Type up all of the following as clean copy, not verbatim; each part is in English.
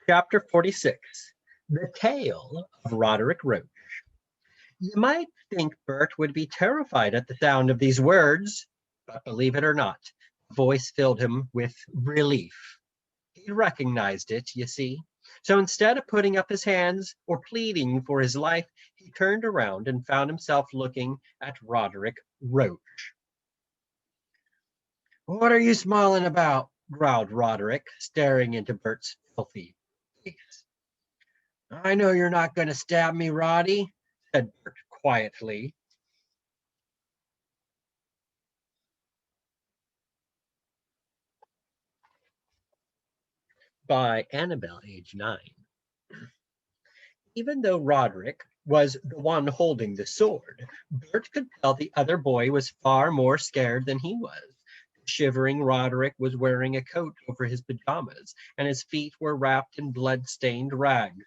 Chapter 46. The Tale of Roderick Roach. You might think Bert would be terrified at the sound of these words, but believe it or not, the voice filled him with relief. He recognized it, you see. So instead of putting up his hands or pleading for his life, he turned around and found himself looking at Roderick Roach. "What are you smiling about?" growled Roderick, staring into Bert's filthy face. "I know you're not going to stab me, Roddy," said Bert quietly. By Annabelle, age 9. Even though Roderick was the one holding the sword, Bert could tell the other boy was far more scared than he was. The shivering Roderick was wearing a coat over his pajamas, and his feet were wrapped in blood-stained rags.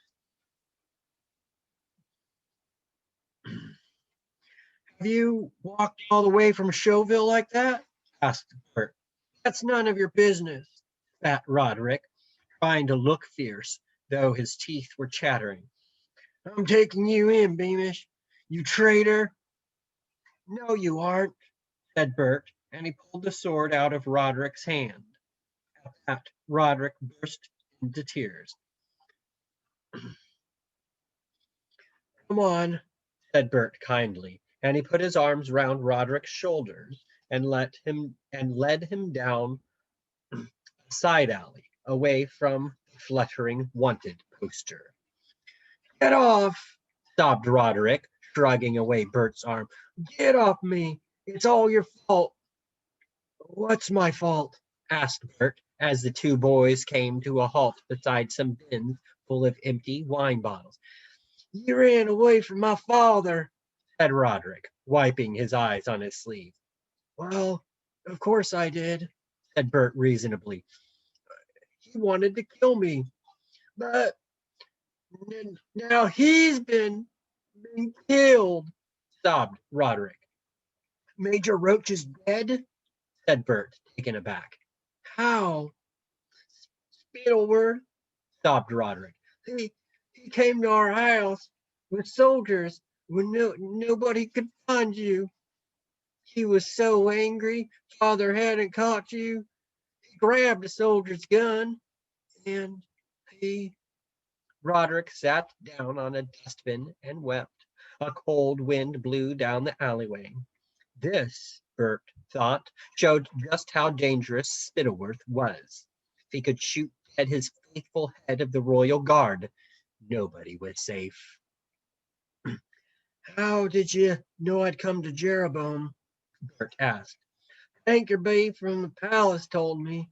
"Have you walked all the way from Showville like that?" asked Bert. "That's none of your business," spat Roderick, trying to look fierce, though his teeth were chattering. "I'm taking you in, Beamish, you traitor." "No, you aren't," said Bert, and he pulled the sword out of Roderick's hand. At that, Roderick burst into tears. "Come on," said Bert kindly, and he put his arms round Roderick's shoulders and led him down a side alley, away from the fluttering wanted poster. "Get off!" sobbed Roderick, shrugging away Bert's arm. "Get off me! It's all your fault." "What's my fault?" asked Bert, as the two boys came to a halt beside some bins full of empty wine bottles. "You ran away from my father," said Roderick, wiping his eyes on his sleeve. "Well, of course I did," said Bert reasonably. "He wanted to kill me, but now he's been killed," sobbed Roderick. "Major Roach is dead?" said Bert, taken aback. "How?" "Spittleworth," sobbed Roderick. He came to our house with soldiers when nobody could find you. He was so angry Father hadn't caught you. He grabbed a soldier's gun and he..." Roderick sat down on a dustbin and wept. A cold wind blew down the alleyway. This, Bert thought, showed just how dangerous Spittleworth was. If he could shoot dead his faithful head of the Royal Guard, nobody was safe. "How did you know I'd come to Jeroboam?" Bert asked. "Anchorby from the palace told me.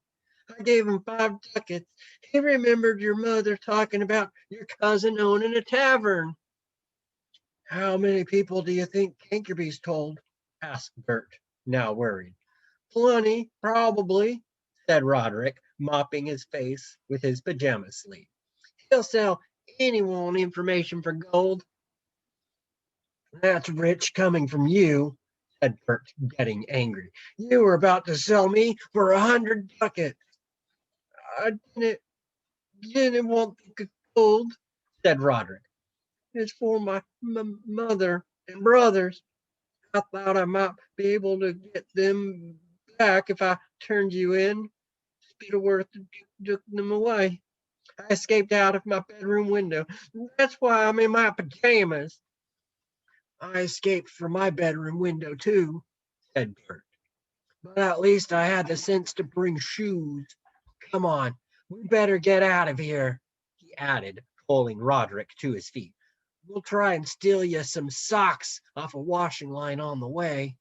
I gave him 5 ducats. He remembered your mother talking about your cousin owning a tavern." "How many people do you think Anchorby's told?" asked Bert, now worried. "Plenty, probably," said Roderick, mopping his face with his pajama sleeve. "He'll sell anyone information for gold." "That's rich coming from you," said Bert, getting angry. "You were about to sell me for 100 ducats." "I didn't want the gold," said Roderick. "It's for my mother and brothers. I thought I might be able to get them back if I turned you in. Spittleworth took them away. I escaped out of my bedroom window. That's why I'm in my pajamas." "I escaped from my bedroom window too," said Bert. "But at least I had the sense to bring shoes. Come on, we better get out of here," he added, pulling Roderick to his feet. "We'll try and steal you some socks off a washing line on the way."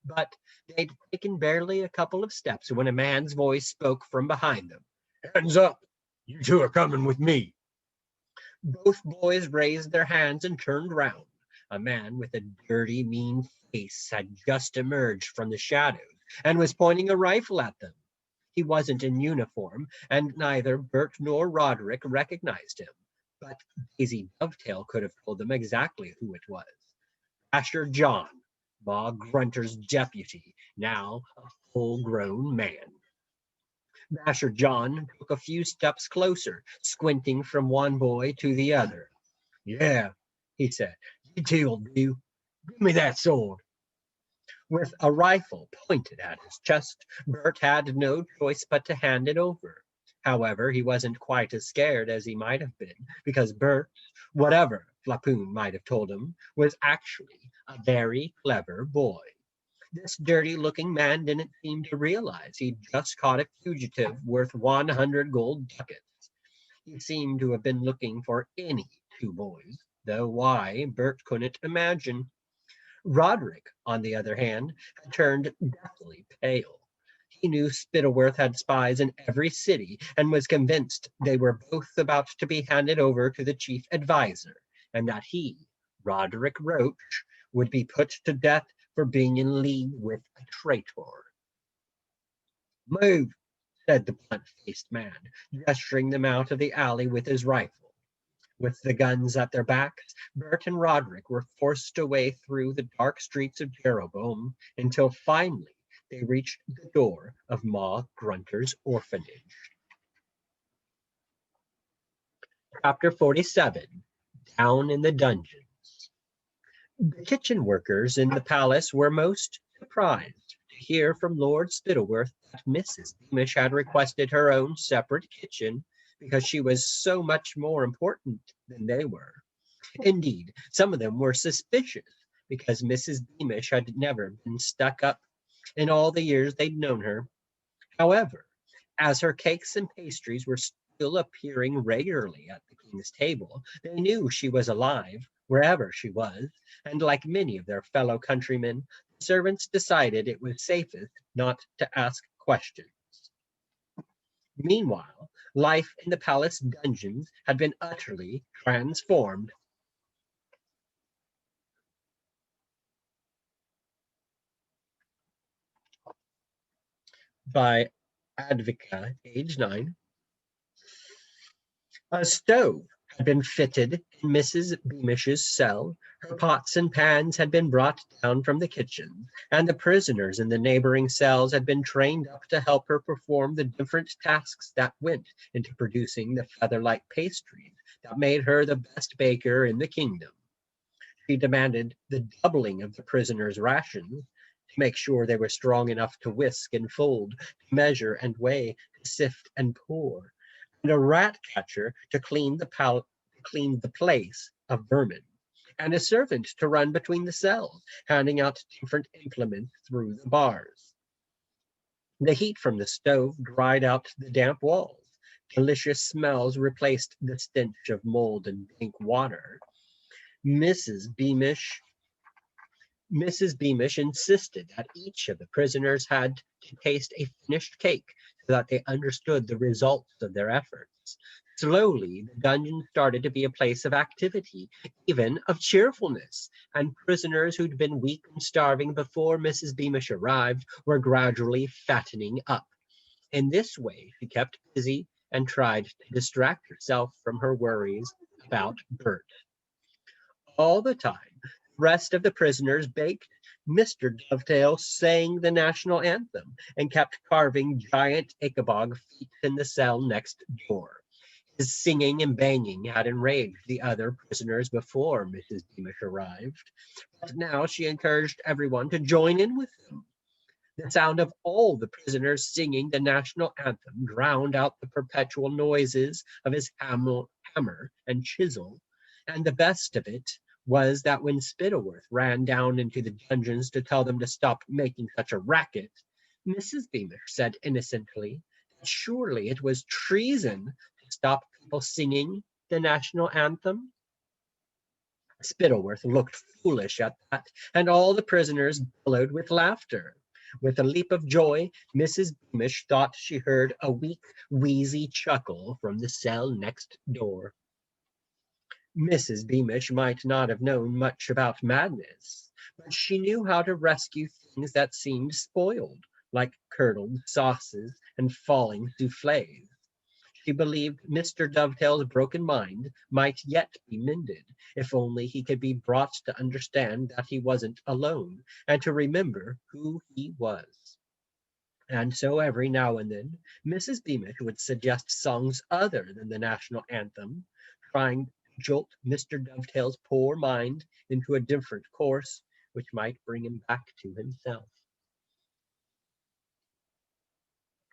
But they'd taken barely a couple of steps when a man's voice spoke from behind them. "Hands up! You two are coming with me." Both boys raised their hands and turned round. A man with a dirty, mean face had just emerged from the shadows and was pointing a rifle at them. He wasn't in uniform, and neither Bert nor Roderick recognized him, but Daisy Dovetail could have told them exactly who it was. Asher John, Ma Grunter's deputy, now a full-grown man. Masher John took a few steps closer, squinting from one boy to the other. Yeah, he said, you two'll do. Give me that sword. With a rifle pointed at his chest, Bert had no choice but to hand it over. However, he wasn't quite as scared as he might have been, because Bert, whatever Flapoon might have told him, was actually a very clever boy. This dirty-looking man didn't seem to realize he'd just caught a fugitive worth 100 gold ducats. He seemed to have been looking for any two boys, though why, Bert couldn't imagine. Roderick, on the other hand, had turned deathly pale. He knew Spittleworth had spies in every city and was convinced they were both about to be handed over to the chief adviser, and that he, Roderick Roach, would be put to death for being in league with a traitor. Move, said the blunt-faced man, gesturing them out of the alley with his rifle. With the guns at their backs, Bert and Roderick were forced away through the dark streets of Jeroboam until finally they reached the door of Ma Grunter's orphanage. Chapter 47. Down in the Dungeons. The kitchen workers in the palace were most surprised to hear from Lord Spittleworth that Mrs. Beamish had requested her own separate kitchen because she was so much more important than they were. Indeed, some of them were suspicious because Mrs. Beamish had never been stuck up in all the years they'd known her. However, as her cakes and pastries were still appearing regularly at the king's table, they knew she was alive wherever she was, and like many of their fellow countrymen, the servants decided it was safest not to ask questions. Meanwhile, life in the palace dungeons had been utterly transformed. By Advika, age 9. A stove had been fitted in Mrs. Beamish's cell, her pots and pans had been brought down from the kitchen, and the prisoners in the neighboring cells had been trained up to help her perform the different tasks that went into producing the feather-like pastries that made her the best baker in the kingdom. She demanded the doubling of the prisoners' rations to make sure they were strong enough to whisk and fold, to measure and weigh, to sift and pour, and a rat catcher to clean the place of vermin, and a servant to run between the cells, handing out different implements through the bars. The heat from the stove dried out the damp walls. Delicious smells replaced the stench of mold and dank water. Mrs. Beamish Mrs. Beamish insisted that each of the prisoners had to taste a finished cake so that they understood the results of their efforts. Slowly, the dungeon started to be a place of activity, even of cheerfulness, and prisoners who'd been weak and starving before Mrs. Beamish arrived were gradually fattening up. In this way, she kept busy and tried to distract herself from her worries about Bert. All the time, the rest of the prisoners baked. Mr. Dovetail sang the national anthem and kept carving giant Ickabog feet in the cell next door. His singing and banging had enraged the other prisoners before Mrs. Beamish arrived, but now she encouraged everyone to join in with him. The sound of all the prisoners singing the national anthem drowned out the perpetual noises of his hammer and chisel, and the best of it was that when Spittleworth ran down into the dungeons to tell them to stop making such a racket, Mrs. Beamish said innocently that surely it was treason to stop people singing the national anthem. Spittleworth looked foolish at that, and all the prisoners bellowed with laughter. With a leap of joy, Mrs. Beamish thought she heard a weak, wheezy chuckle from the cell next door. Mrs. Beamish might not have known much about madness, but she knew how to rescue things that seemed spoiled, like curdled sauces and falling souffles. She believed Mr. Dovetail's broken mind might yet be mended, if only he could be brought to understand that he wasn't alone, and to remember who he was. And so every now and then, Mrs. Beamish would suggest songs other than the national anthem, trying to jolt Mr. Dovetail's poor mind into a different course, which might bring him back to himself.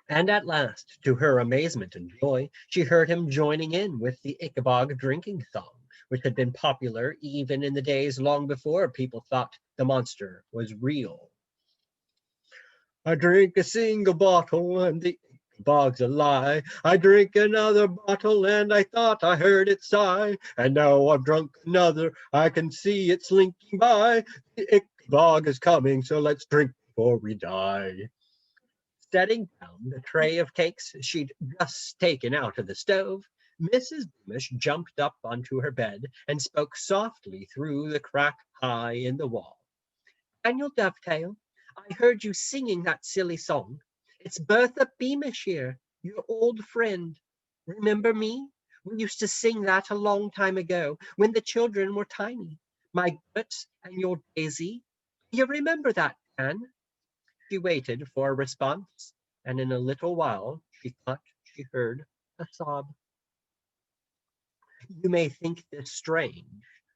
And at last, to her amazement and joy, she heard him joining in with the Ickabog drinking song, which had been popular even in the days long before people thought the monster was real. I drink a single bottle and the bog's a lie. I drink another bottle and I thought I heard it sigh. And now I've drunk another, I can see it slinking by. The bog is coming, so let's drink before we die. Setting down the tray of cakes she'd just taken out of the stove, Mrs. Beamish jumped up onto her bed and spoke softly through the crack high in the wall. Daniel Dovetail, I heard you singing that silly song. It's Bertha Beamish here, your old friend. Remember me? We used to sing that a long time ago when the children were tiny. My Guts and your Daisy. You remember that, Dan? She waited for a response, and in a little while she thought she heard a sob. You may think this strange,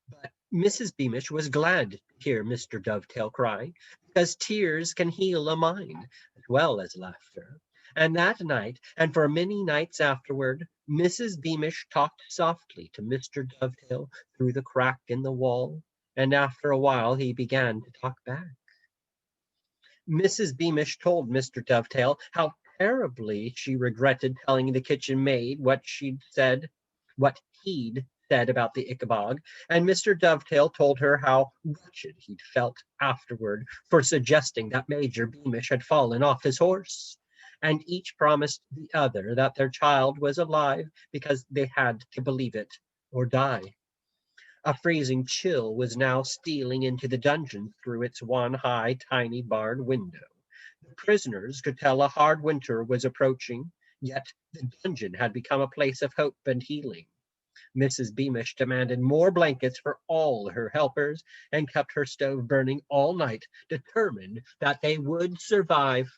but Mrs. Beamish was glad to hear Mr. Dovetail cry, because tears can heal a mind as well as laughter. And that night, and for many nights afterward, Mrs. Beamish talked softly to Mr. Dovetail through the crack in the wall, and after a while he began to talk back. Mrs. Beamish told Mr. Dovetail how terribly she regretted telling the kitchen maid what he'd said about the Ickabog, and Mr. Dovetail told her how wretched he'd felt afterward for suggesting that Major Beamish had fallen off his horse. And each promised the other that their child was alive because they had to believe it or die. A freezing chill was now stealing into the dungeon through its one high, tiny barred window. The prisoners could tell a hard winter was approaching, yet the dungeon had become a place of hope and healing. Mrs. Beamish demanded more blankets for all her helpers and kept her stove burning all night, determined that they would survive.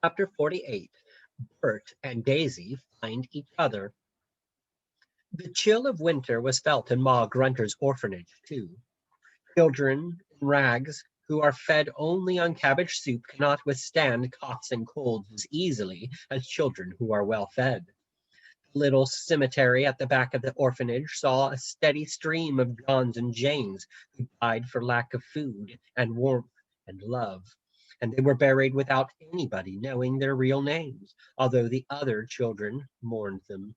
Chapter 48. Bert and Daisy Find Each Other. The chill of winter was felt in Ma Grunter's orphanage, too. Children in rags who are fed only on cabbage soup cannot withstand coughs and colds as easily as children who are well fed. The little cemetery at the back of the orphanage saw a steady stream of Johns and Janes who died for lack of food and warmth and love, and they were buried without anybody knowing their real names, although the other children mourned them.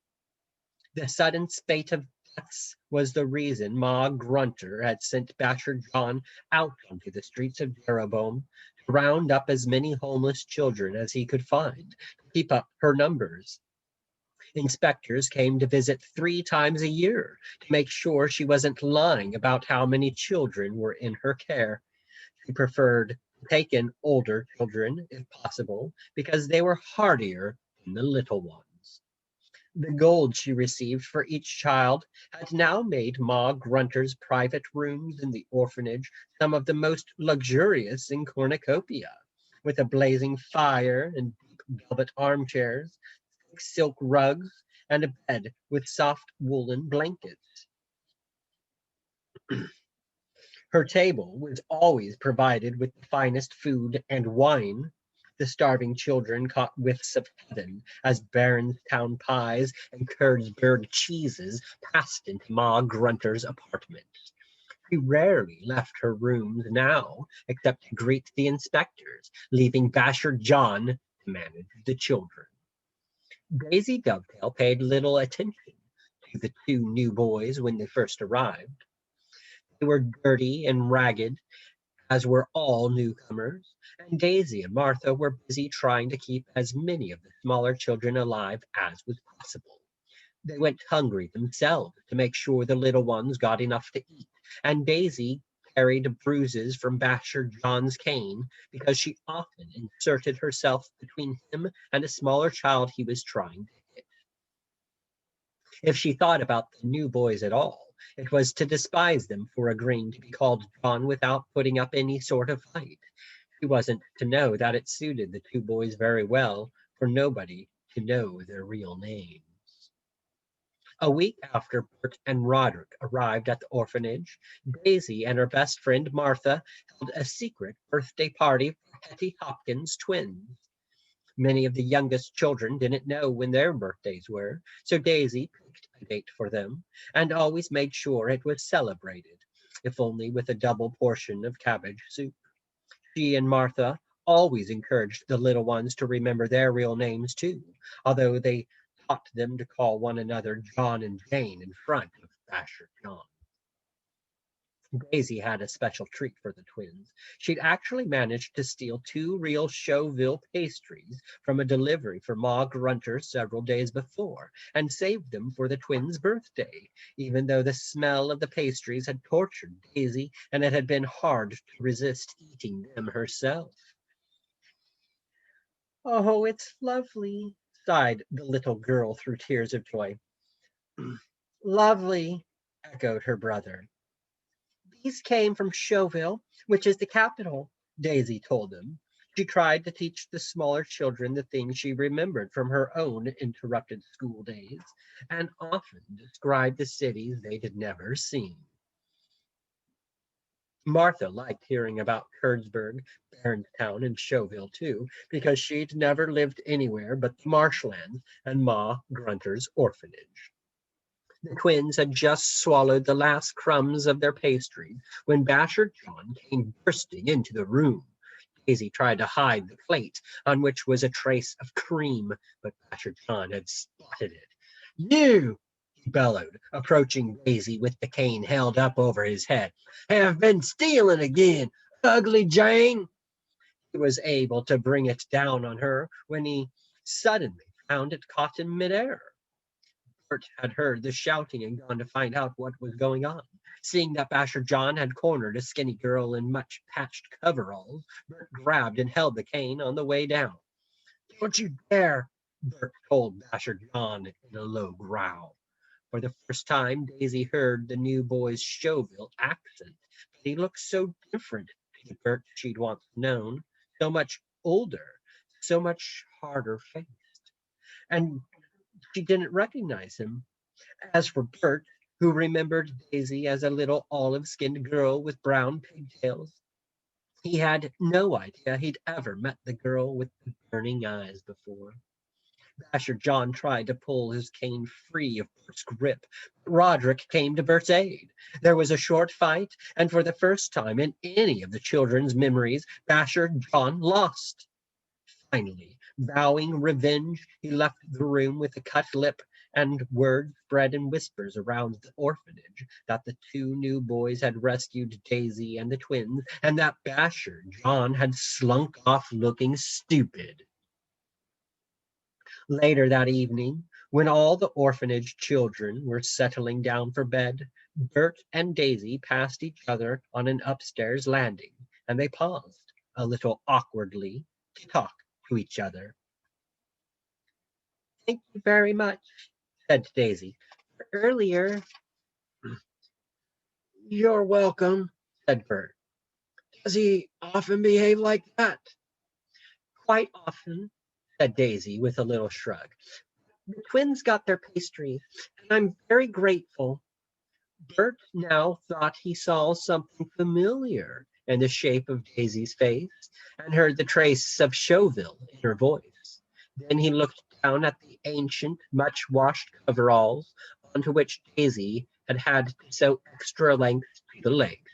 The sudden spate of deaths was the reason Ma Grunter had sent Basher John out onto the streets of Jeroboam to round up as many homeless children as he could find, to keep up her numbers. Inspectors came to visit 3 times a year to make sure she wasn't lying about how many children were in her care. She preferred to take in older children, if possible, because they were hardier than the little ones. The gold she received for each child had now made Ma Grunter's private rooms in the orphanage some of the most luxurious in cornucopia, with a blazing fire and deep velvet armchairs, thick silk rugs, and a bed with soft woolen blankets. Her table was always provided with the finest food and wine. The starving children caught whiffs of heaven as Baronstown pies and Kurtzburg cheeses passed into Ma Grunter's apartment. She rarely left her rooms now, except to greet the inspectors, leaving Basher John to manage the children. Daisy Dovetail paid little attention to the 2 new boys when they first arrived. They were dirty and ragged, as were all newcomers, and Daisy and Martha were busy trying to keep as many of the smaller children alive as was possible. They went hungry themselves to make sure the little ones got enough to eat, and Daisy carried bruises from Basher John's cane because she often inserted herself between him and a smaller child he was trying to hit. If she thought about the new boys at all, it was to despise them for agreeing to be called John without putting up any sort of fight. She wasn't to know that it suited the two boys very well for nobody to know their real names. A week after Bert and Roderick arrived at the orphanage, Daisy and her best friend Martha held a secret birthday party for Hetty Hopkins twins. Many of the youngest children didn't know when their birthdays were, so Daisy picked a date for them and always made sure it was celebrated, if only with a double portion of cabbage soup. She and Martha always encouraged the little ones to remember their real names too, although they taught them to call one another John and Jane in front of Basher John. Daisy had a special treat for the twins. She'd actually managed to steal two real Chauville pastries from a delivery for Ma Grunter several days before, and saved them for the twins' birthday, even though the smell of the pastries had tortured Daisy and it had been hard to resist eating them herself. Oh, it's lovely, sighed the little girl through tears of joy. Lovely, echoed her brother. These came from Chauville, which is the capital, Daisy told them. She tried to teach the smaller children the things she remembered from her own interrupted school days, and often described the cities they had never seen. Martha liked hearing about Kurdsburg, Baronstown, and Chauville too, because she'd never lived anywhere but the marshlands and Ma Grunter's orphanage. The twins had just swallowed the last crumbs of their pastry when Basher John came bursting into the room. Daisy tried to hide the plate on which was a trace of cream, but Basher John had spotted it. You, he bellowed, approaching Daisy with the cane held up over his head, have been stealing again, ugly Jane. He was able to bring it down on her when he suddenly found it caught in midair. Bert had heard the shouting and gone to find out what was going on. Seeing that Basher John had cornered a skinny girl in much patched coveralls, Bert grabbed and held the cane on the way down. Don't you dare, Bert told Basher John in a low growl. For the first time, Daisy heard the new boy's Chauville accent, but he looked so different to the Bert she'd once known, so much older, so much harder faced, and she didn't recognize him. As for Bert, who remembered Daisy as a little olive-skinned girl with brown pigtails, he had no idea he'd ever met the girl with the burning eyes before. Basher John tried to pull his cane free of Bert's grip, but Roderick came to Bert's aid. There was a short fight, and for the first time in any of the children's memories, Basher John lost. Finally, vowing revenge, he left the room with a cut lip, and word spread in whispers around the orphanage that the two new boys had rescued Daisy and the twins, and that Basher John had slunk off looking stupid. Later that evening, when all the orphanage children were settling down for bed, Bert and Daisy passed each other on an upstairs landing, and they paused, a little awkwardly, to talk to each other. Thank you very much, said Daisy. Earlier, you're welcome, said Bert. Does he often behave like that? Quite often, said Daisy with a little shrug. The twins got their pastries, and I'm very grateful. Bert now thought he saw something familiar in the shape of Daisy's face and heard the trace of Chauville in her voice. Then he looked down at the ancient, much-washed coveralls onto which Daisy had to sew extra length to the legs.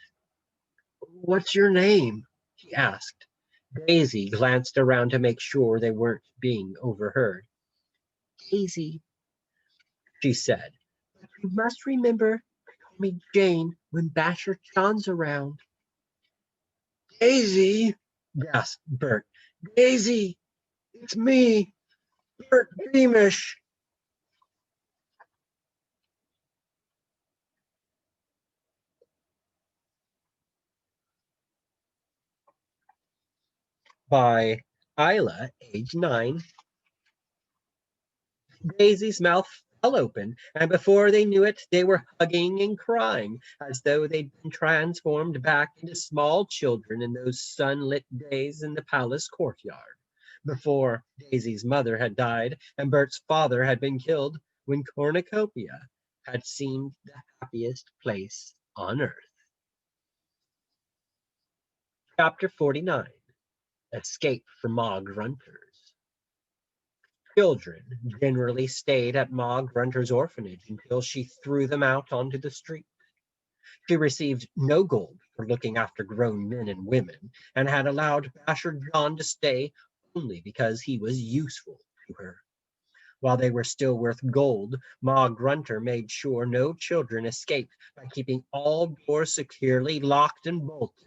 What's your name? He asked. Daisy glanced around to make sure they weren't being overheard. Daisy, she said, but you must remember to call me Jane when Basher John's around. Daisy, gasped Bert. Daisy, it's me, Bert Beamish. By Isla, age 9. Daisy's mouth fell open, and before they knew it, they were hugging and crying as though they'd been transformed back into small children in those sunlit days in the palace courtyard, before Daisy's mother had died and Bert's father had been killed, when Cornucopia had seemed the happiest place on earth. Chapter 49. Escape from Ma Grunter's. Children generally stayed at Ma Grunter's orphanage until she threw them out onto the street. She received no gold for looking after grown men and women, and had allowed Basher John to stay only because he was useful to her. While they were still worth gold, Ma Grunter made sure no children escaped by keeping all doors securely locked and bolted.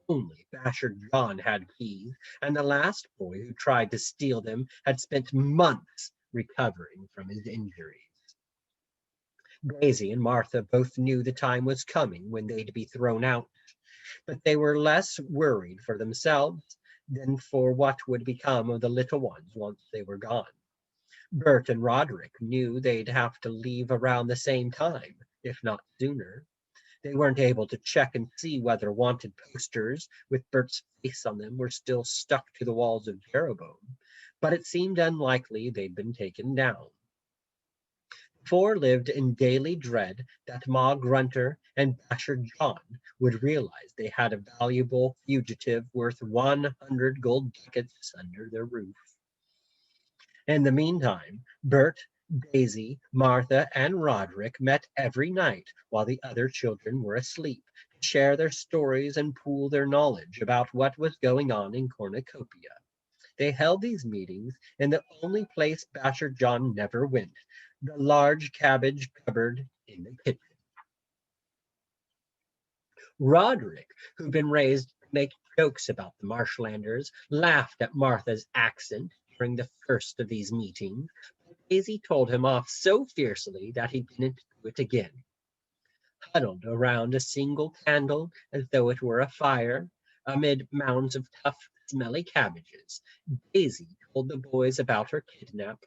Only Basher John had keys, and the last boy who tried to steal them had spent months recovering from his injuries. Daisy and Martha both knew the time was coming when they'd be thrown out, but they were less worried for themselves than for what would become of the little ones once they were gone. Bert and Roderick knew they'd have to leave around the same time, if not sooner. They weren't able to check and see whether wanted posters with Bert's face on them were still stuck to the walls of Jeroboam, but it seemed unlikely they'd been taken down. The four lived in daily dread that Ma Grunter and Basher John would realize they had a valuable fugitive worth 100 gold ducats under their roof. In the meantime, Bert, Daisy, Martha, and Roderick met every night while the other children were asleep to share their stories and pool their knowledge about what was going on in Cornucopia. They held these meetings in the only place Basher John never went, the large cabbage cupboard in the kitchen. Roderick, who'd been raised to make jokes about the Marshlanders, laughed at Martha's accent during the first of these meetings, but Daisy told him off so fiercely that he didn't do it again. Huddled around a single candle as though it were a fire, amid mounds of tough, smelly cabbages, Daisy told the boys about her kidnap.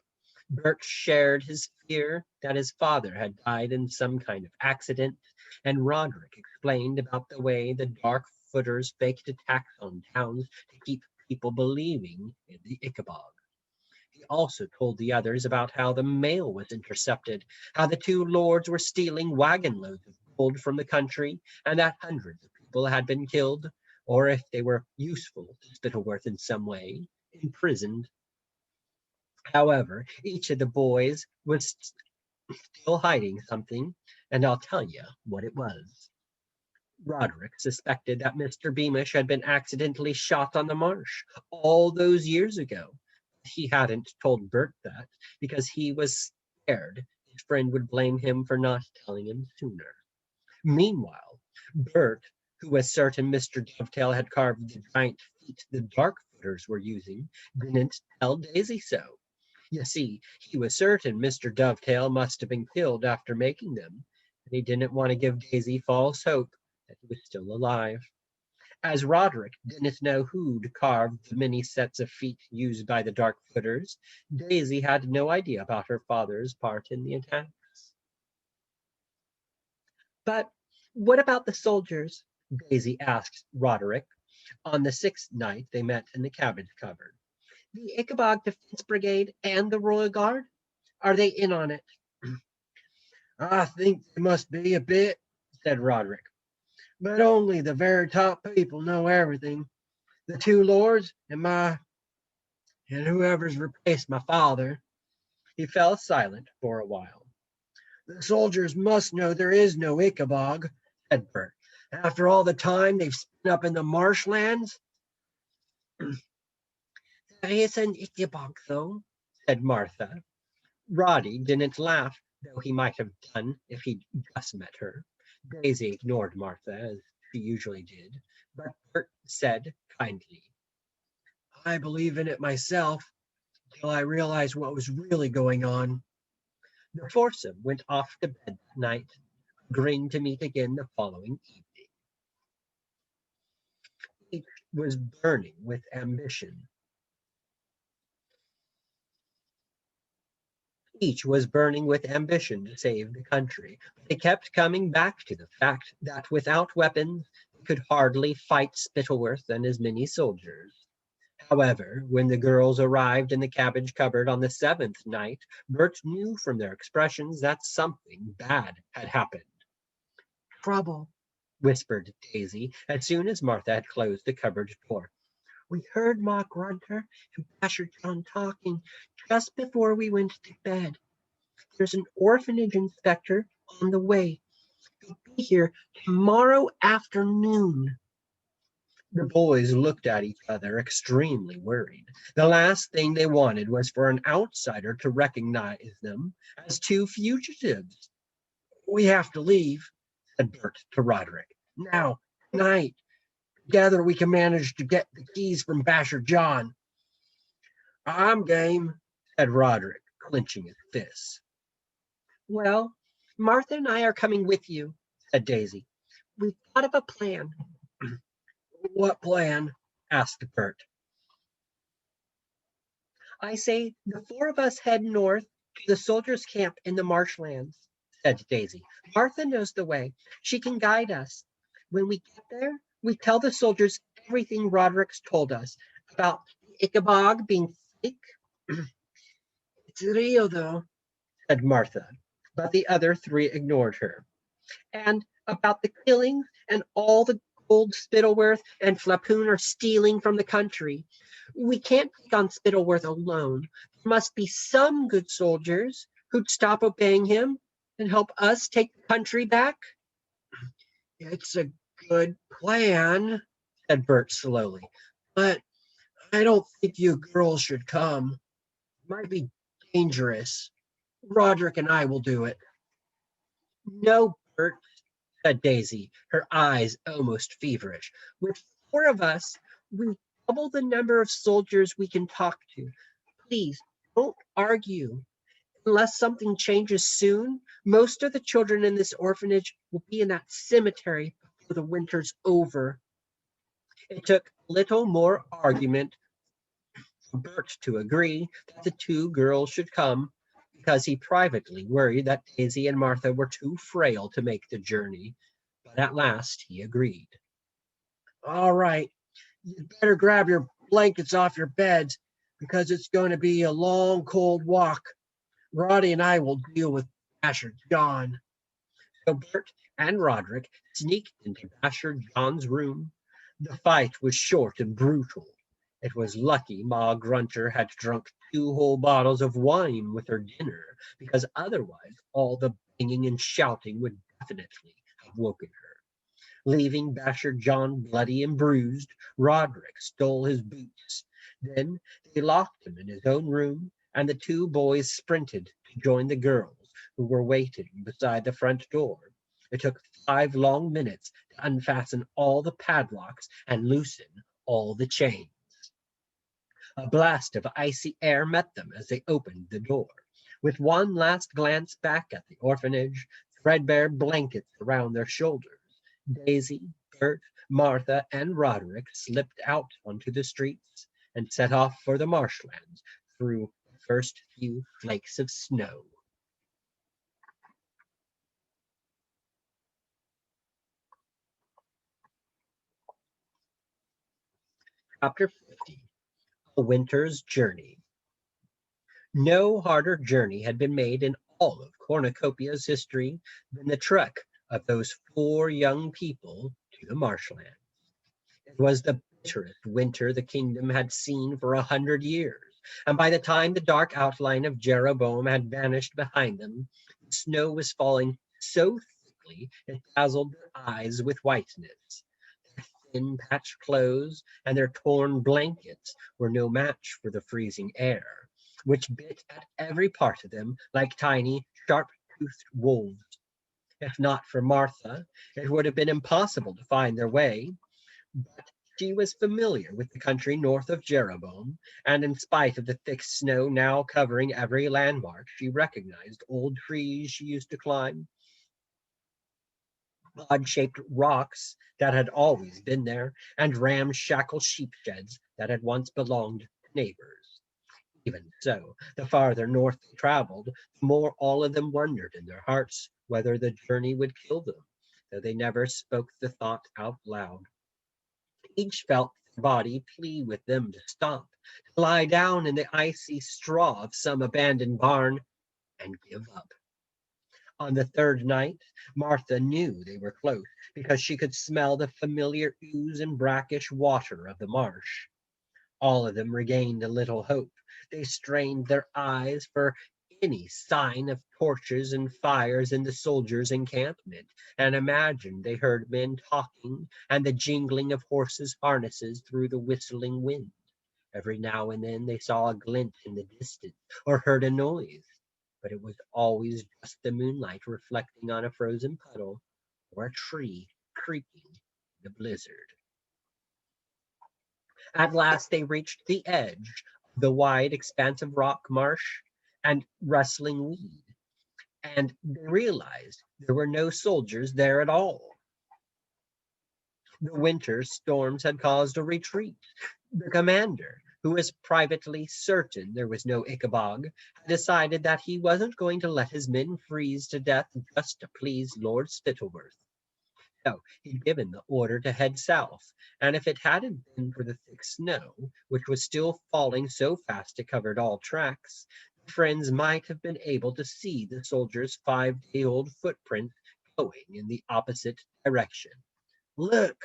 Bert shared his fear that his father had died in some kind of accident, and Roderick explained about the way the dark footers faked attacks on towns to keep people believing in the Ickabog. He also told the others about how the mail was intercepted, how the two lords were stealing wagon loads of gold from the country, and that hundreds of people had been killed, or if they were useful to Spittleworth in some way, imprisoned. However, each of the boys was still hiding something, and I'll tell you what it was. Roderick suspected that Mr. Beamish had been accidentally shot on the marsh all those years ago. He hadn't told Bert that because he was scared his friend would blame him for not telling him sooner. Meanwhile, Bert, who was certain Mr. Dovetail had carved the giant feet the Darkfooters were using, didn't tell Daisy so. You see, he was certain Mr. Dovetail must have been killed after making them, and he didn't want to give Daisy false hope that he was still alive. As Roderick didn't know who'd carved the many sets of feet used by the Darkfooters, Daisy had no idea about her father's part in the attacks. But what about the soldiers? Daisy asked Roderick on the sixth night they met in the cabbage cupboard. The Ickabog Defense Brigade and the Royal Guard? Are they in on it? I think they must be a bit, said Roderick, but only the very top people know everything. The two lords and whoever's replaced my father. He fell silent for a while. The soldiers must know there is no Ickabog, said Bert. After all the time they've spent up in the marshlands. There is an Ickabog, though, said Martha. Roddy didn't laugh, though he might have done if he'd just met her. Daisy ignored Martha, as she usually did, but Bert said kindly, I believe in it myself, till I realized what was really going on. The foursome went off to bed that night, agreeing to meet again the following evening. Each was burning with ambition. Each was burning with ambition to save the country, but they kept coming back to the fact that without weapons, they could hardly fight Spittleworth and his many soldiers. However, when the girls arrived in the cabbage cupboard on the seventh night, Bert knew from their expressions that something bad had happened. Trouble, Whispered Daisy as soon as Martha had closed the cupboard door. we heard Ma Grunter and Basher John talking just before we went to bed. There's an orphanage inspector on the way. He'll be here tomorrow afternoon. The boys looked at each other, extremely worried. The last thing they wanted was for an outsider to recognize them as two fugitives. We have to leave, Said Bert to Roderick. now, tonight. Together we can manage to get the keys from Basher John. I'm game, Said Roderick, clenching his fists. Well, Martha and I are coming with you, Said Daisy. We've thought of a plan. What plan? Asked Bert. I say the four of us head north to the soldiers' camp in the marshlands, Said Daisy. Martha knows the way. She can guide us. When we get there, we tell the soldiers everything Roderick's told us about Ickabog being sick. It's real, though, Said Martha, but the other three ignored her. and about the killings and all the gold Spittleworth and Flapoon are stealing from the country. We can't take on Spittleworth alone. There must be some good soldiers who'd stop obeying him and help us take the country back. It's a good plan, Said Bert slowly. but I don't think you girls should come. It might be dangerous. Roderick and I will do it. No, Bert, said Daisy, her eyes almost feverish. With four of us, we double the number of soldiers we can talk to. Please don't argue. Unless something changes soon, most of the children in this orphanage will be in that cemetery before the winter's over. It took little more argument for Bert to agree that the two girls should come, because he privately worried that Daisy and Martha were too frail to make the journey. But at last he agreed. All right, you'd better grab your blankets off your beds because it's going to be a long, cold walk. Roddy and I will deal with Asher John. So Bert and Roderick sneaked into Basher John's room. The fight was short and brutal. It was lucky Ma Grunter had drunk 2 whole bottles of wine with her dinner, because otherwise all the banging and shouting would definitely have woken her. Leaving Basher John bloody and bruised, Roderick stole his boots. Then they locked him in his own room, and the two boys sprinted to join the girls, who were waiting beside the front door. It took 5 long minutes to unfasten all the padlocks and loosen all the chains. A blast of icy air met them as they opened the door. With one last glance back at the orphanage, threadbare blankets around their shoulders, Daisy, Bert, Martha, and Roderick slipped out onto the streets and set off for the marshlands through the first few flakes of snow. Chapter 50. A Winter's Journey. No harder journey had been made in all of Cornucopia's history than the trek of those 4 young people to the marshlands. It was the bitterest winter the kingdom had seen for 100 years, and by the time the dark outline of Jeroboam had vanished behind them, the snow was falling so thickly it dazzled their eyes with whiteness. Their thin patched clothes and their torn blankets were no match for the freezing air, which bit at every part of them like tiny, sharp-toothed wolves. If not for Martha, it would have been impossible to find their way, but she was familiar with the country north of Jeroboam, and in spite of the thick snow now covering every landmark, she recognized old trees she used to climb, odd-shaped rocks that had always been there, and ramshackle sheep sheds that had once belonged to neighbors. Even so, the farther north they traveled, the more all of them wondered in their hearts whether the journey would kill them, though they never spoke the thought out loud. Each felt their body plead with them to stop, to lie down in the icy straw of some abandoned barn and give up. On the third night, Martha knew they were close because she could smell the familiar ooze and brackish water of the marsh. All of them regained a little hope. They strained their eyes for any sign of torches and fires in the soldiers' encampment, and imagined they heard men talking and the jingling of horses' harnesses through the whistling wind. Every now and then they saw a glint in the distance or heard a noise, but it was always just the moonlight reflecting on a frozen puddle or a tree creaking in the blizzard. At last they reached the edge of the wide expanse of rock marsh and rustling weed, and they realized there were no soldiers there at all. The winter storms had caused a retreat. The commander, who was privately certain there was no Ickabog, had decided that he wasn't going to let his men freeze to death just to please Lord Spittleworth. So he'd given the order to head south, and if it hadn't been for the thick snow, which was still falling so fast it covered all tracks, the friends might have been able to see the soldiers' 5-day-old footprints going in the opposite direction. Look,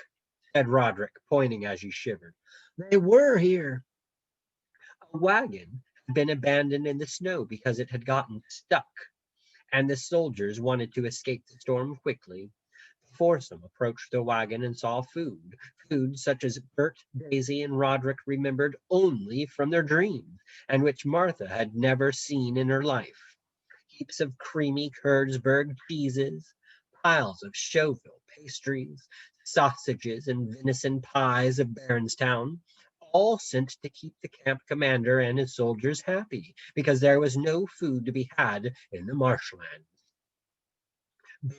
Said Roderick, pointing as he shivered. they were here. A wagon had been abandoned in the snow because it had gotten stuck, and the soldiers wanted to escape the storm quickly. The foursome approached the wagon and saw food such as Bert, Daisy, and Roderick remembered only from their dreams, and which Martha had never seen in her life. Heaps of creamy Kurtzberg cheeses, piles of Chauville pastries, sausages, and venison pies of Baronstown, all sent to keep the camp commander and his soldiers happy, because there was no food to be had in the marshlands.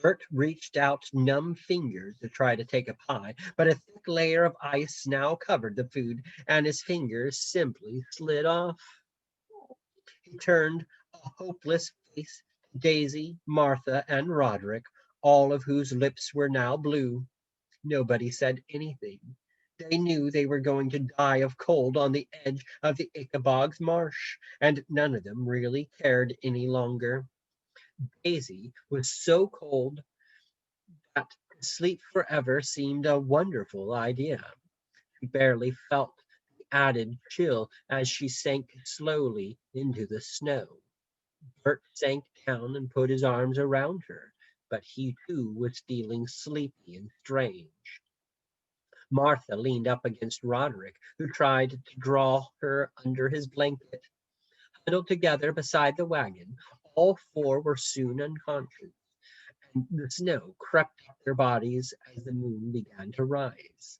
Bert reached out numb fingers to try to take a pie, but a thick layer of ice now covered the food, and his fingers simply slid off. He turned a hopeless face to Daisy, Martha, and Roderick, all of whose lips were now blue. Nobody said anything. They knew they were going to die of cold on the edge of the Ickabog's marsh, and none of them really cared any longer. Daisy was so cold that to sleep forever seemed a wonderful idea. She barely felt the added chill as she sank slowly into the snow. Bert sank down and put his arms around her, but he too was feeling sleepy and strange. Martha leaned up against Roderick, who tried to draw her under his blanket. Huddled together beside the wagon, all four were soon unconscious, and the snow crept up their bodies as the moon began to rise.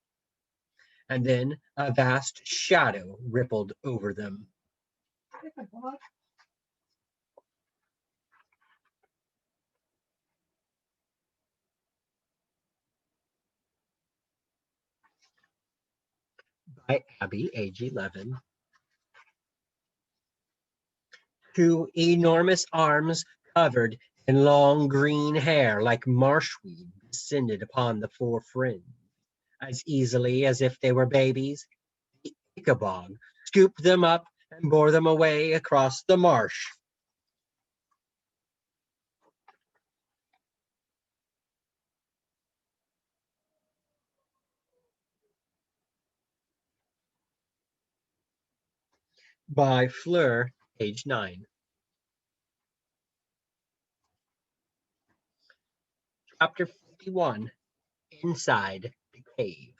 And then a vast shadow rippled over them. By Abby, age 11. Two enormous arms covered in long green hair like marshweed descended upon the four friends. As easily as if they were babies, the Ickabog scooped them up and bore them away across the marsh. By Fleur, age 9. Chapter 51. Inside the Cave.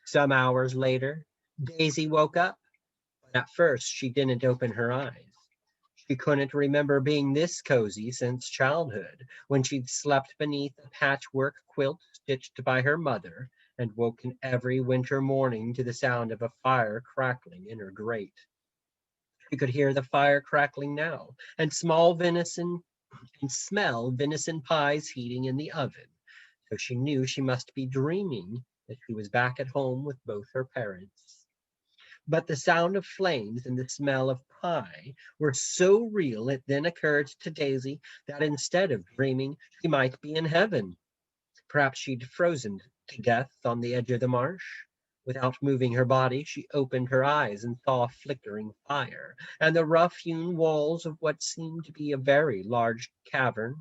Some hours later, Daisy woke up, but at first she didn't open her eyes. She couldn't remember being this cozy since childhood, when she'd slept beneath a patchwork quilt stitched by her mother, and woken every winter morning to the sound of a fire crackling in her grate. She could hear the fire crackling now, and smell venison pies heating in the oven, so she knew she must be dreaming that she was back at home with both her parents. But the sound of flames and the smell of pie were so real it then occurred to Daisy that instead of dreaming, she might be in heaven. Perhaps she'd frozen to death on the edge of the marsh. Without moving her body, she opened her eyes and saw a flickering fire, and the rough-hewn walls of what seemed to be a very large cavern.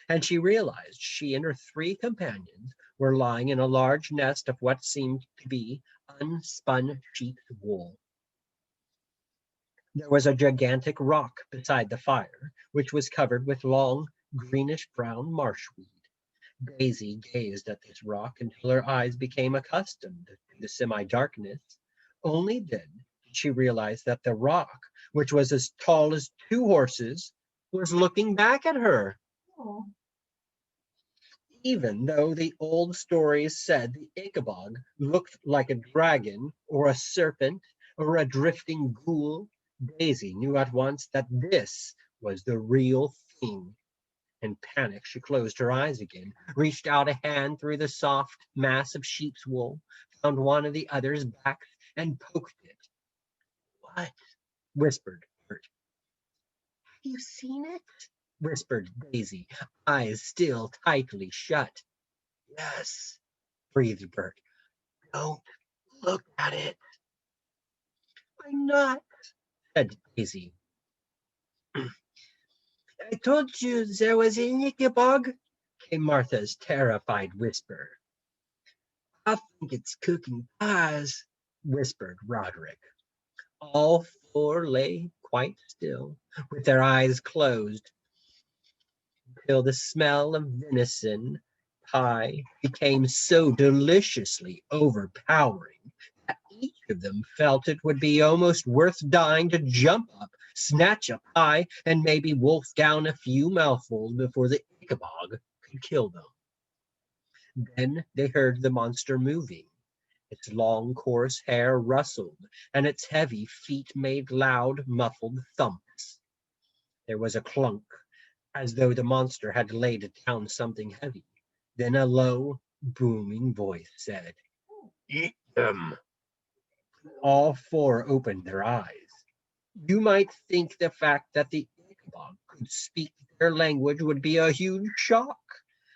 And she realized she and her three companions were lying in a large nest of what seemed to be unspun sheep's wool. There was a gigantic rock beside the fire, which was covered with long, greenish-brown marshweed. Daisy gazed at this rock until her eyes became accustomed to the semi-darkness. Only then did she realize that the rock, which was as tall as two horses, was looking back at her. Oh. Even though the old stories said the Ickabog looked like a dragon or a serpent or a drifting ghoul, Daisy knew at once that this was the real thing. In panic, she closed her eyes again, reached out a hand through the soft mass of sheep's wool, found one of the other's backs, and poked it. "What?" whispered Bert. "Have you seen it?" whispered Daisy, eyes still tightly shut. "Yes," breathed Bert. "Don't look at it." "I'm not," said Daisy. "I told you there was an Ickabog," came Martha's terrified whisper. "I think it's cooking pies," whispered Roderick. All four lay quite still, with their eyes closed, till the smell of venison pie became so deliciously overpowering that each of them felt it would be almost worth dying to jump up, snatch a pie, and maybe wolf down a few mouthfuls before the Ichabod could kill them. Then they heard the monster moving. Its long, coarse hair rustled, and its heavy feet made loud, muffled thumps. There was a clunk, as though the monster had laid down something heavy. Then a low, booming voice said, "Eat them." All four opened their eyes. You might think the fact that the Ichabod could speak their language would be a huge shock,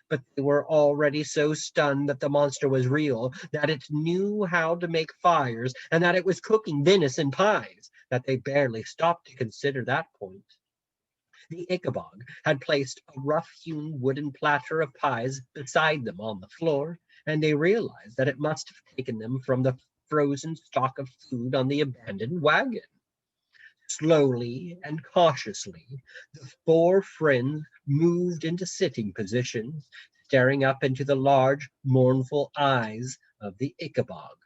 but they were already so stunned that the monster was real, that it knew how to make fires, and that it was cooking venison pies, that they barely stopped to consider that point. The Ichabod had placed a rough-hewn wooden platter of pies beside them on the floor, and they realized that it must have taken them from the frozen stock of food on the abandoned wagon. Slowly and cautiously, the four friends moved into sitting positions, staring up into the large, mournful eyes of the Ichabod,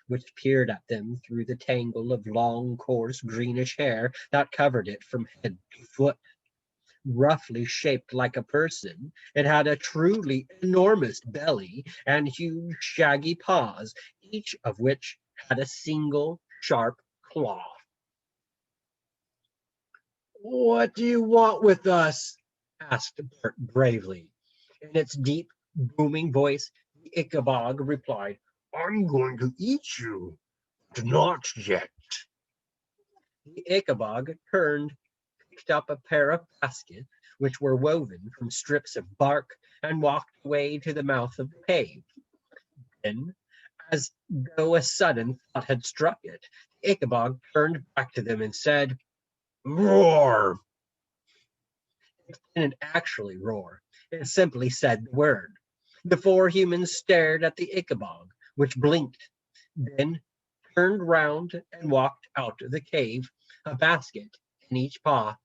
which peered at them through the tangle of long, coarse, greenish hair that covered it from head to foot. Roughly shaped like a person, it had a truly enormous belly and huge, shaggy paws, each of which had a single sharp claw. What do you want with us? asked Bert bravely. In its deep, booming voice, the Ichabod replied, I'm going to eat you, but not yet. The Ichabod turned, picked up a pair of baskets, which were woven from strips of bark, and walked away to the mouth of the cave. Then, as though a sudden thought had struck it, the Ichabod turned back to them and said, Roar! It didn't actually roar. It simply said the word. The four humans stared at the Ichabod, which blinked, then turned round and walked out of the cave, a basket in each paw.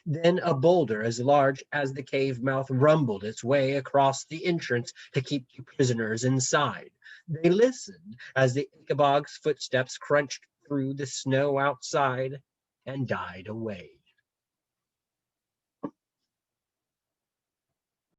Then a boulder as large as the cave mouth rumbled its way across the entrance to keep the prisoners inside. They listened as the Ichabod's footsteps crunched through the snow outside and died away.